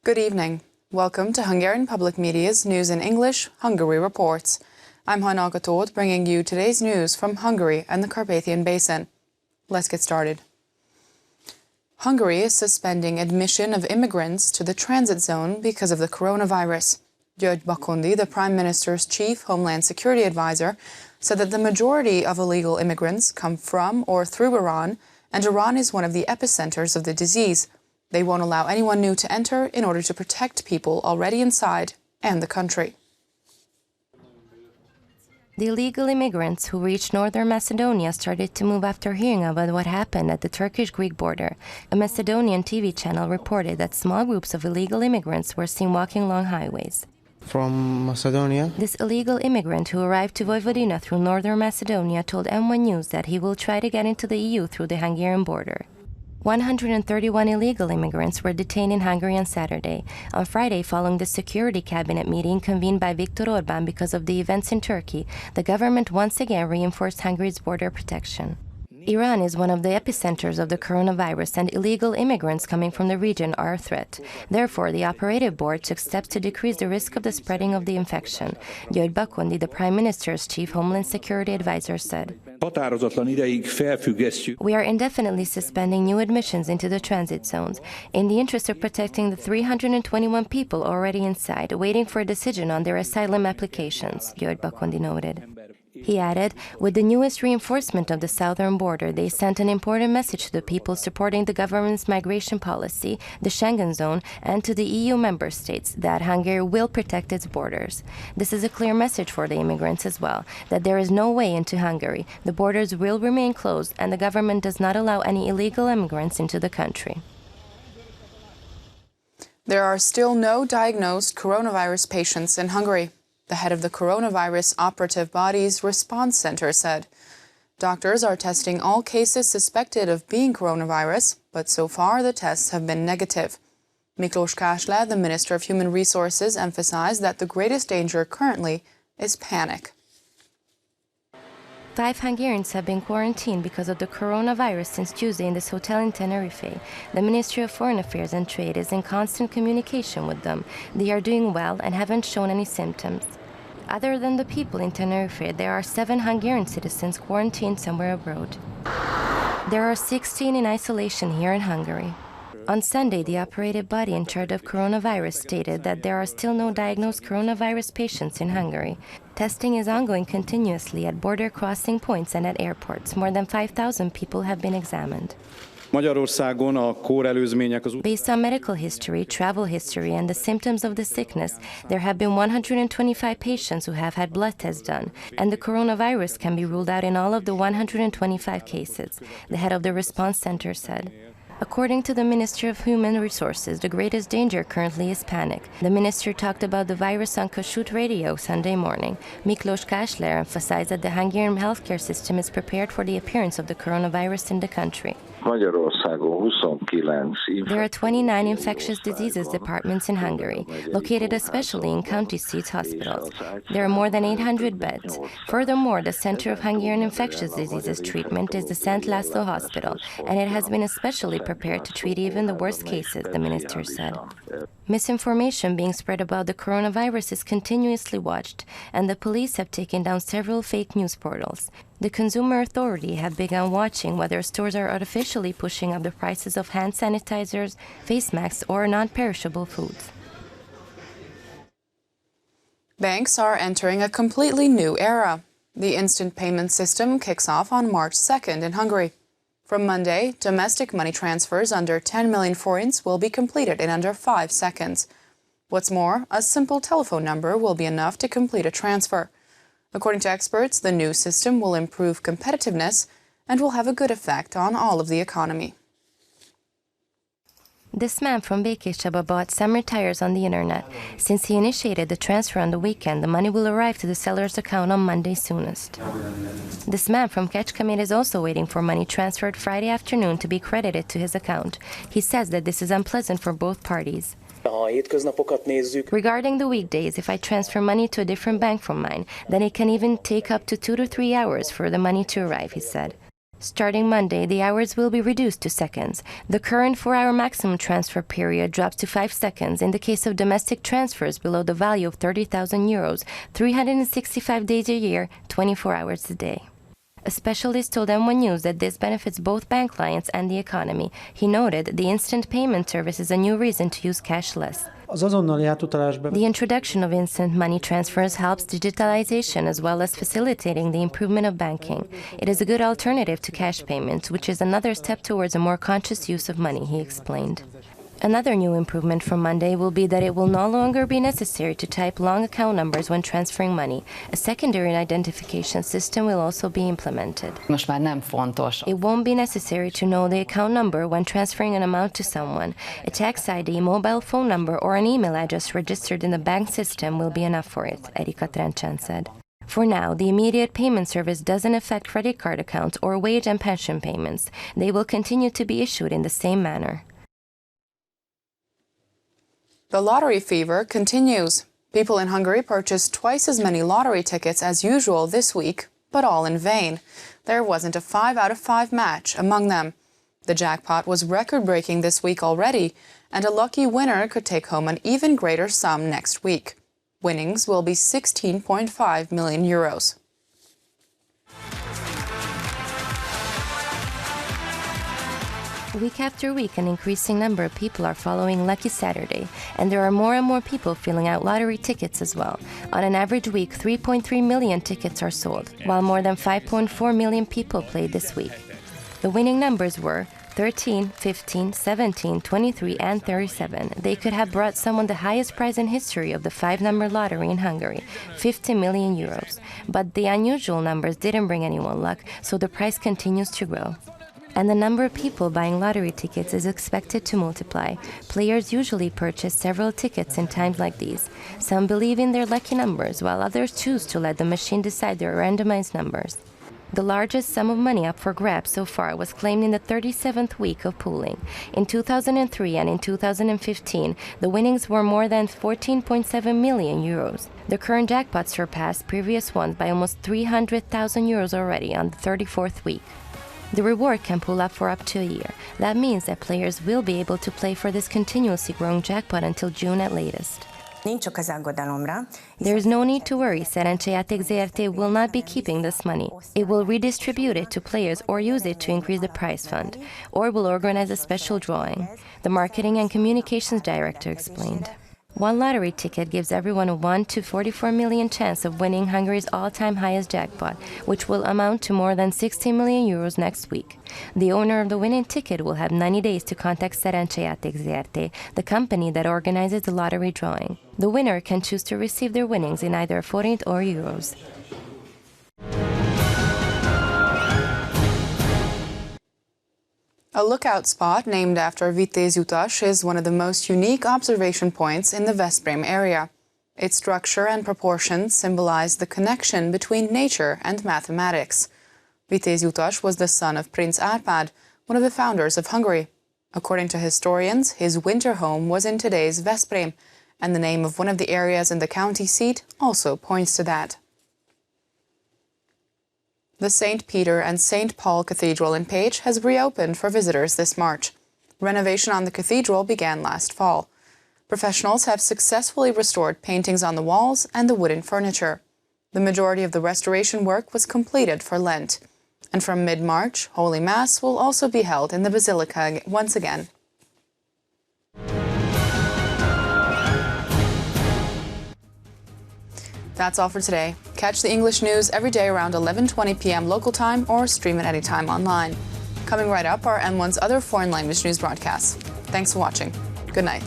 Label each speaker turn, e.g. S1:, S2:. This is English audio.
S1: Good evening. Welcome to Hungarian Public Media's News in English, Hungary Reports. I'm Híradó, bringing you today's news from Hungary and the Carpathian Basin. Let's get started. Hungary is suspending admission of immigrants to the transit zone because of the coronavirus. György Bakondi, the Prime Minister's chief Homeland Security advisor, said that the majority of illegal immigrants come from or through Iran, and Iran is one of the epicenters of the disease. They won't allow anyone new to enter in order to protect people already inside and the country.
S2: The illegal immigrants who reached northern Macedonia started to move after hearing about what happened at the Turkish-Greek border. A Macedonian TV channel reported that small groups of illegal immigrants were seen walking along highways.
S3: From Macedonia?
S2: This illegal immigrant who arrived to Vojvodina through northern Macedonia told M1 News that he will try to get into the EU through the Hungarian border. 131 illegal immigrants were detained in Hungary on Saturday. On Friday, following the security cabinet meeting convened by Viktor Orbán because of the events in Turkey, the government once again reinforced Hungary's border protection. Iran is one of the epicenters of the coronavirus, and illegal immigrants coming from the region are a threat. Therefore, the operative board took steps to decrease the risk of the spreading of the infection. György Bakondi, the Prime Minister's chief Homeland Security advisor, said, "We are indefinitely suspending new admissions into the transit zones in the interest of protecting the 321 people already inside, waiting for a decision on their asylum applications," György Bakondi noted. He added, with the newest reinforcement of the southern border, they sent an important message to the people supporting the government's migration policy, the Schengen zone, and to the EU member states that Hungary will protect its borders. This is a clear message for the immigrants as well, that there is no way into Hungary, the borders will remain closed, and the government does not allow any illegal immigrants into the country.
S1: There are still no diagnosed coronavirus patients in Hungary. The head of the Coronavirus Operative Body's Response Center said, "Doctors are testing all cases suspected of being coronavirus, but so far the tests have been negative." Miklós Kásler, the Minister of Human Resources, emphasized that the greatest danger currently is panic.
S2: 5 Hungarians have been quarantined because of the coronavirus since Tuesday in this hotel in Tenerife. The Ministry of Foreign Affairs and Trade is in constant communication with them. They are doing well and haven't shown any symptoms. Other than the people in Tenerife, there are 7 Hungarian citizens quarantined somewhere abroad. There are 16 in isolation here in Hungary. On Sunday, the operative body in charge of coronavirus stated that there are still no diagnosed coronavirus patients in Hungary. Testing is ongoing continuously at border crossing points and at airports. More than 5,000 people have been examined. Based on medical history, travel history, and the symptoms of the sickness, there have been 125 patients who have had blood tests done, and the coronavirus can be ruled out in all of the 125 cases, the head of the response center said. According to the Ministry of Human Resources, the greatest danger currently is panic. The minister talked about the virus on Kossuth Radio Sunday morning. Miklós Kásler emphasized that the Hungarian healthcare system is prepared for the appearance of the coronavirus in the country. There are 29 infectious diseases departments in Hungary, located especially in county seat hospitals. There are more than 800 beds. Furthermore, the Center of Hungarian Infectious Diseases Treatment is the Szent László Hospital, and it has been especially prepared to treat even the worst cases, the minister said. Misinformation being spread about the coronavirus is continuously watched, and the police have taken down several fake news portals. The Consumer Authority have begun watching whether stores are artificially pushing up the prices of hand sanitizers, face masks, or non-perishable foods.
S1: Banks are entering a completely new era. The instant payment system kicks off on March 2nd in Hungary. From Monday, domestic money transfers under 10 million forints will be completed in under 5 seconds. What's more, a simple telephone number will be enough to complete a transfer. According to experts, the new system will improve competitiveness and will have a good effect on all of the economy.
S2: This man from Békéscsaba bought summer tires on the internet. Since he initiated the transfer on the weekend, the money will arrive to the seller's account on Monday soonest. This man from Kecskemét is also waiting for money transferred Friday afternoon to be credited to his account. He says that this is unpleasant for both parties. Regarding the weekdays, if I transfer money to a different bank from mine, then it can even take up to 2 to 3 hours for the money to arrive, he said. Starting Monday, the hours will be reduced to seconds. The current 4-hour maximum transfer period drops to 5 seconds in the case of domestic transfers below the value of 30,000 euros, 365 days a year, 24 hours a day. A specialist told M1 News that this benefits both bank clients and the economy. He noted the instant payment service is a new reason to use cash less. The introduction of instant money transfers helps digitalization as well as facilitating the improvement of banking. It is a good alternative to cash payments, which is another step towards a more conscious use of money, he explained. Another new improvement from Monday will be that it will no longer be necessary to type long account numbers when transferring money. A secondary identification system will also be implemented. It won't be necessary to know the account number when transferring an amount to someone. A tax ID, mobile phone number, or an email address registered in the bank system will be enough for it, Erika Trencsen said. For now, the immediate payment service doesn't affect credit card accounts or wage and pension payments. They will continue to be issued in the same manner.
S1: The lottery fever continues. People in Hungary purchased twice as many lottery tickets as usual this week, but all in vain. There wasn't a 5 out of 5 match among them. The jackpot was record-breaking this week already, and a lucky winner could take home an even greater sum next week. Winnings will be 16.5 million euros.
S2: Week after week, an increasing number of people are following Lucky Saturday, and there are more and more people filling out lottery tickets as well. On an average week, 3.3 million tickets are sold, while more than 5.4 million people played this week. The winning numbers were 13, 15, 17, 23, and 37. They could have brought someone the highest prize in history of the 5-number lottery in Hungary, 50 million euros. But the unusual numbers didn't bring anyone luck, so the price continues to grow. And the number of people buying lottery tickets is expected to multiply. Players usually purchase several tickets in times like these. Some believe in their lucky numbers, while others choose to let the machine decide their randomized numbers. The largest sum of money up for grabs so far was claimed in the 37th week of pooling. In 2003 and in 2015, the winnings were more than 14.7 million euros. The current jackpot surpassed previous ones by almost 300,000 euros already on the 34th week. The reward can pull up for up to a year. That means that players will be able to play for this continuously growing jackpot until June at latest. There is no need to worry. Szerencsejáték Zrt. will not be keeping this money. It will redistribute it to players or use it to increase the prize fund, or will organize a special drawing. The marketing and communications director explained. One lottery ticket gives everyone a 1 to 44 million chance of winning Hungary's all-time highest jackpot, which will amount to more than 60 million euros next week. The owner of the winning ticket will have 90 days to contact Szerencsejáték Zrt., the company that organizes the lottery drawing. The winner can choose to receive their winnings in either forint or euros.
S1: A lookout spot named after Vitéz Utas is one of the most unique observation points in the Veszprém area. Its structure and proportions symbolize the connection between nature and mathematics. Vitéz Utas was the son of Prince Árpád, one of the founders of Hungary. According to historians, his winter home was in today's Veszprém, and the name of one of the areas in the county seat also points to that. The St. Peter and St. Paul Cathedral in Pécs has reopened for visitors this March. Renovation on the cathedral began last fall. Professionals have successfully restored paintings on the walls and the wooden furniture. The majority of the restoration work was completed for Lent. And from mid-March, Holy Mass will also be held in the Basilica once again. That's all for today. Catch the English news every day around 11:20 p.m. local time or stream it anytime online. Coming right up are M1's other foreign language news broadcasts. Thanks for watching. Good night.